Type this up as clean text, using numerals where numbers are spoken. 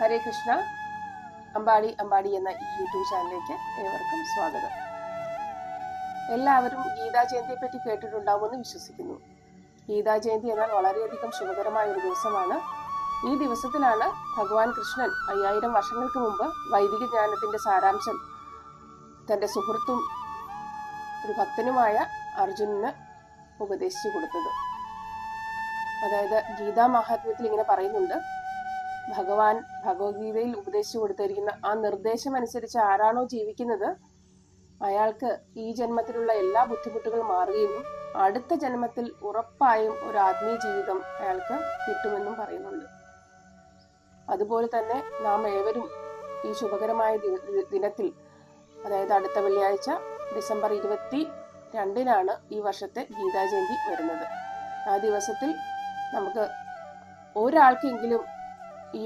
ഹരേ കൃഷ്ണ. അമ്പാടി എന്ന ഈ യൂട്യൂബ് ചാനലിലേക്ക് ഏവർക്കും സ്വാഗതം. എല്ലാവരും ഗീതാ ജയന്തിയെ പറ്റി കേട്ടിട്ടുണ്ടാവുമെന്ന് വിശ്വസിക്കുന്നു. ഗീതാ ജയന്തി എന്നാൽ വളരെയധികം ശുഭകരമായ ഒരു ദിവസമാണ്. ഈ ദിവസത്തിലാണ് ഭഗവാൻ കൃഷ്ണൻ 5000 വർഷങ്ങൾക്ക് മുമ്പ് വൈദിക ജ്ഞാനത്തിന്റെ സാരാംശം തന്റെ സുഹൃത്തും ഒരു ഭക്തനുമായ അർജുനന് ഉപദേശിച്ചു കൊടുത്തത്. അതായത് ഗീതാ മഹാത്മ്യത്തിൽ ഇങ്ങനെ പറയുന്നുണ്ട്, ഭഗവാൻ ഭഗവത്ഗീതയിൽ ഉപദേശിച്ചു കൊടുത്തിരിക്കുന്ന ആ നിർദ്ദേശം അനുസരിച്ച് ആരാണോ ജീവിക്കുന്നത് അയാൾക്ക് ഈ ജന്മത്തിലുള്ള എല്ലാ ബുദ്ധിമുട്ടുകളും മാറുകയും അടുത്ത ജന്മത്തിൽ ഉറപ്പായും ഒരു ആത്മീയ ജീവിതം അയാൾക്ക് കിട്ടുമെന്നും പറയുന്നുണ്ട്. അതുപോലെ തന്നെ നാം ഏവരും ഈ ശുഭകരമായ ദിനത്തിൽ, അതായത് അടുത്ത വെള്ളിയാഴ്ച ഡിസംബർ 22-നാണ് ഈ വർഷത്തെ ഗീതാ ജയന്തി വരുന്നത്. ആ ദിവസത്തിൽ നമുക്ക് ഒരാൾക്കെങ്കിലും